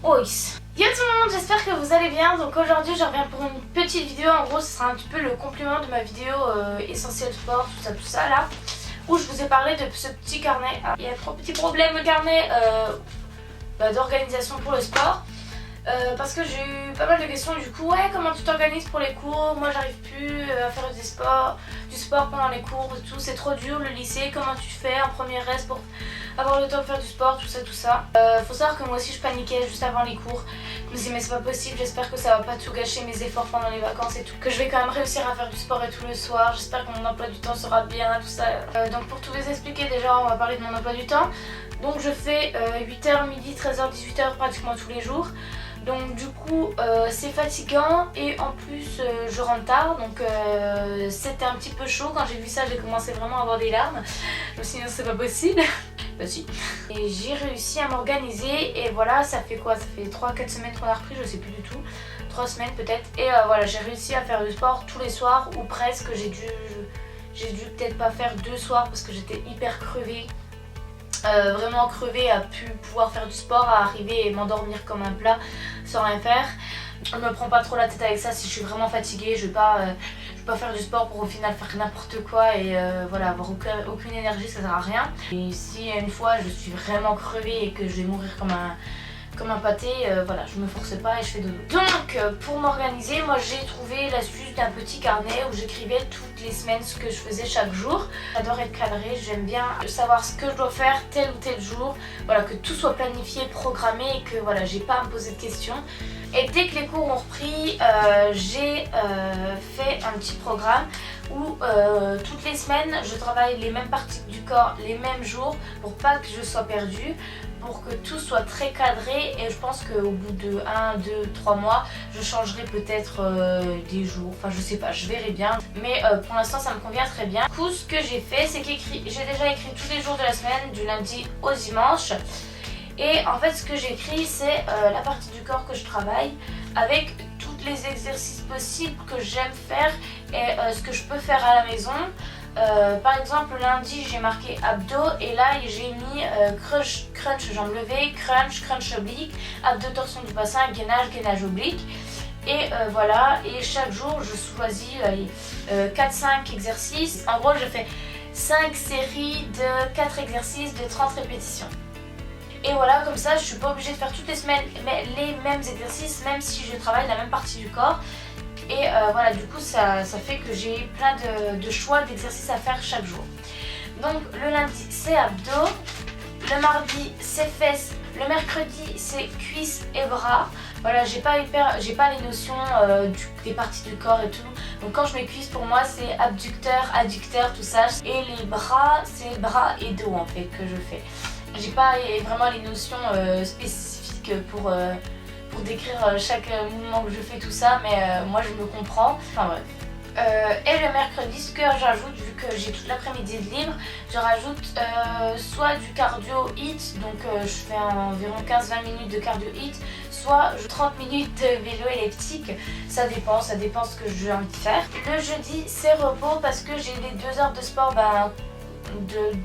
Oi. Yo tout le monde, j'espère que vous allez bien. Donc aujourd'hui je reviens pour une petite vidéo. En gros ce sera un petit peu le complément de ma vidéo essentiel sport, tout ça là, où je vous ai parlé de ce petit carnet. Ah, il y a 3 petits problèmes, le carnet d'organisation pour le sport. Parce que j'ai eu pas mal de questions du coup, ouais, comment tu t'organises pour les cours? Moi j'arrive plus à faire du sport pendant les cours et tout, c'est trop dur le lycée, comment tu fais en première reste pour avoir le temps de faire du sport, tout ça. Faut savoir que moi aussi je paniquais juste avant les cours, je me disais mais c'est pas possible, j'espère que ça va pas tout gâcher mes efforts pendant les vacances et tout, que je vais quand même réussir à faire du sport et tout le soir, j'espère que mon emploi du temps sera bien, tout ça. Donc pour tout vous expliquer, déjà on va parler de mon emploi du temps. Donc je fais 8h, midi, 13h, 18h pratiquement tous les jours. Donc du coup c'est fatigant et en plus je rentre tard, donc c'était un petit peu chaud. Quand j'ai vu ça j'ai commencé vraiment à avoir des larmes. Je me suis dit non, c'est pas possible. Bah si. Et j'ai réussi à m'organiser et voilà, ça fait quoi? Ça fait 3-4 semaines qu'on a repris, je sais plus du tout. 3 semaines peut-être. Et voilà, j'ai réussi à faire du sport tous les soirs ou presque. J'ai dû peut-être pas faire 2 soirs parce que j'étais hyper crevée. Vraiment crevée à plus pouvoir faire du sport, à arriver et m'endormir comme un plat sans rien faire. Je me prends pas trop la tête avec ça. Si je suis vraiment fatiguée, je vais pas faire du sport pour au final faire n'importe quoi et voilà, avoir aucune énergie, ça sert à rien. Et si une fois je suis vraiment crevée et que je vais mourir comme un pâté, voilà, je me force pas et je fais dodo. Donc pour m'organiser, moi j'ai trouvé l'astuce d'un petit carnet où j'écrivais toutes les semaines ce que je faisais chaque jour. J'adore être cadrée, j'aime bien savoir ce que je dois faire tel ou tel jour, voilà, que tout soit planifié, programmé et que voilà, j'ai pas à me poser de questions. Et dès que les cours ont repris, j'ai fait un petit programme où toutes les semaines je travaille les mêmes parties du corps les mêmes jours pour pas que je sois perdue, pour que tout soit très cadré. Et je pense qu'au bout de 1, 2, 3 mois je changerai peut-être des jours, enfin je sais pas, je verrai bien, mais pour l'instant ça me convient très bien. Du coup ce que j'ai fait c'est que j'ai déjà écrit tous les jours de la semaine du lundi au dimanche. Et en fait ce que j'écris c'est la partie du corps que je travaille avec tous les exercices possibles que j'aime faire et ce que je peux faire à la maison. Par exemple lundi j'ai marqué abdos et là j'ai mis crunch jambes levées, crunch oblique, abdos torsion du bassin, gainage oblique. Et voilà, et chaque jour je choisis 4-5 exercices. En gros je fais 5 séries de 4 exercices de 30 répétitions. Et voilà, comme ça je suis pas obligée de faire toutes les semaines les mêmes exercices, même si je travaille la même partie du corps. Et voilà, du coup ça fait que j'ai plein de choix d'exercices à faire chaque jour. Donc le lundi c'est abdos, le mardi c'est fesses, le mercredi c'est cuisses et bras. Voilà, j'ai pas les notions des parties du corps et tout. Donc quand je mets cuisses, pour moi c'est abducteur, adducteur, tout ça. Et les bras, c'est bras et dos en fait que je fais. J'ai pas vraiment les notions spécifiques pour décrire chaque mouvement que je fais, tout ça, mais moi je me comprends. Enfin bref. Et le mercredi, ce que j'ajoute, vu que j'ai toute l'après-midi de libre, je rajoute soit du cardio HIIT, donc je fais environ 15-20 minutes de cardio HIIT, soit 30 minutes de vélo elliptique, ça dépend ce que j'ai envie de faire. Le jeudi c'est repos parce que j'ai les 2 heures de sport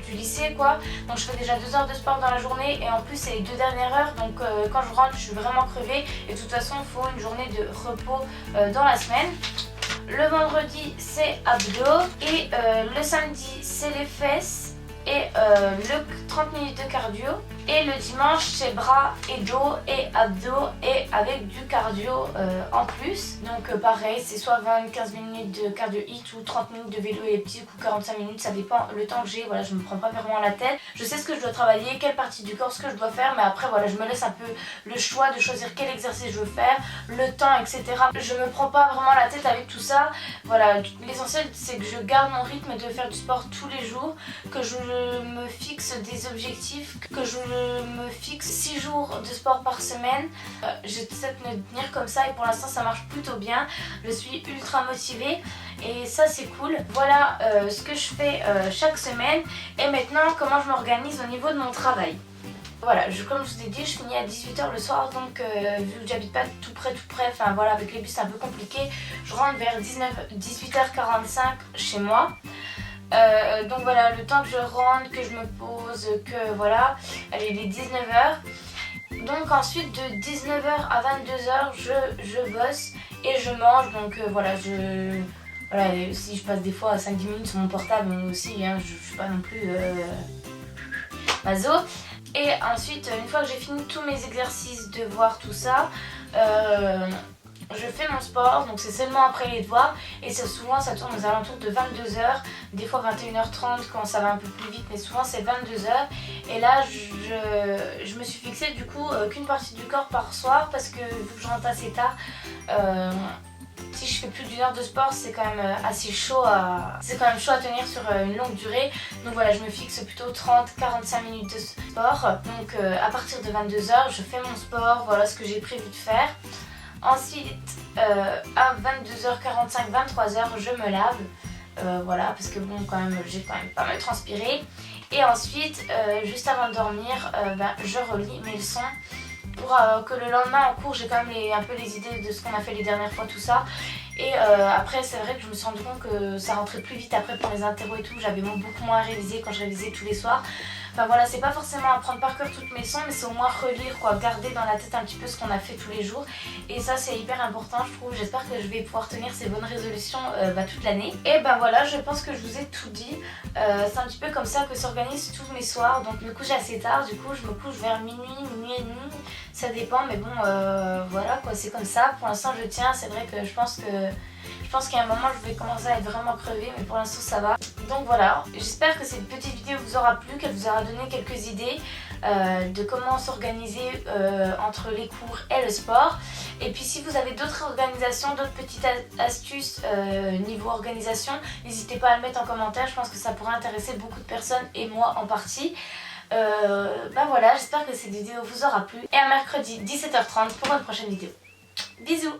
du lycée quoi, donc je fais déjà 2 heures de sport dans la journée et en plus c'est les 2 dernières heures, donc quand je rentre je suis vraiment crevée et de toute façon il faut une journée de repos dans la semaine. Le vendredi c'est abdos et le samedi c'est les fesses et le 30 minutes de cardio. Et le dimanche c'est bras et dos et abdos et avec du cardio en plus. Donc pareil, c'est soit 20-15 minutes de cardio HIIT ou 30 minutes de vélo elliptique ou 45 minutes, ça dépend le temps que j'ai. Voilà, je me prends pas vraiment la tête. Je sais ce que je dois travailler, quelle partie du corps, ce que je dois faire, mais après voilà, je me laisse un peu le choix de choisir quel exercice je veux faire, le temps, etc. Je me prends pas vraiment la tête avec tout ça. Voilà, l'essentiel c'est que je garde mon rythme de faire du sport tous les jours, que je me fixe des objectifs, que je me fixe 6 jours de sport par semaine. J'essaie de me tenir comme ça et pour l'instant ça marche plutôt bien. Je suis ultra motivée et ça c'est cool. Voilà ce que je fais chaque semaine. Et maintenant comment je m'organise au niveau de mon travail. Voilà, comme je vous ai dit, je finis à 18h le soir, donc vu que j'habite pas tout près, enfin voilà, avec les bus c'est un peu compliqué, je rentre vers 18h45 chez moi. Donc voilà, le temps que je rentre, que je me pose, que voilà, allez, il est 19h. Donc ensuite de 19h à 22h je bosse et je mange. Donc voilà, voilà, et si je passe des fois 5-10 minutes sur mon portable aussi, hein, je suis pas non plus maso. Et ensuite, une fois que j'ai fini tous mes exercices, devoirs, tout ça, je fais mon sport, donc c'est seulement après les devoirs. Et souvent ça tourne aux alentours de 22h, des fois 21h30 quand ça va un peu plus vite, mais souvent c'est 22h. Et là je me suis fixée du coup qu'une partie du corps par soir, parce que vu que je rentre assez tard, si je fais plus d'une heure de sport, c'est quand même assez chaud c'est quand même chaud à tenir sur une longue durée. Donc voilà, je me fixe plutôt 30-45 minutes de sport. Donc à partir de 22h, je fais mon sport, voilà ce que j'ai prévu de faire. Ensuite, à 22h45, 23h, je me lave. Voilà, parce que bon, quand même, j'ai quand même pas mal transpiré. Et ensuite, juste avant de dormir, je relis mes leçons pour que le lendemain en cours j'ai quand même un peu les idées de ce qu'on a fait les dernières fois, tout ça. Et après c'est vrai que je me suis rendu compte que ça rentrait plus vite après pour les interros et tout, j'avais beaucoup moins à réviser quand je révisais tous les soirs. Enfin voilà, c'est pas forcément apprendre par cœur toutes mes leçons, mais c'est au moins relire quoi, garder dans la tête un petit peu ce qu'on a fait tous les jours. Et ça c'est hyper important je trouve, j'espère que je vais pouvoir tenir ces bonnes résolutions toute l'année. Et voilà, je pense que je vous ai tout dit. C'est un petit peu comme ça que s'organisent tous mes soirs. Donc je me couche assez tard, du coup je me couche vers minuit et demi, ça dépend, mais bon voilà quoi, c'est comme ça. Pour l'instant je tiens, c'est vrai que je pense qu'il y a un moment je vais commencer à être vraiment crevée, mais pour l'instant ça va. Donc voilà, j'espère que cette petite vidéo vous aura plu, qu'elle vous aura donné quelques idées de comment s'organiser entre les cours et le sport. Et puis si vous avez d'autres organisations, d'autres petites astuces niveau organisation, n'hésitez pas à le mettre en commentaire, je pense que ça pourrait intéresser beaucoup de personnes et moi en partie. Voilà, j'espère que cette vidéo vous aura plu et à mercredi 17h30 pour une prochaine vidéo. Bisous!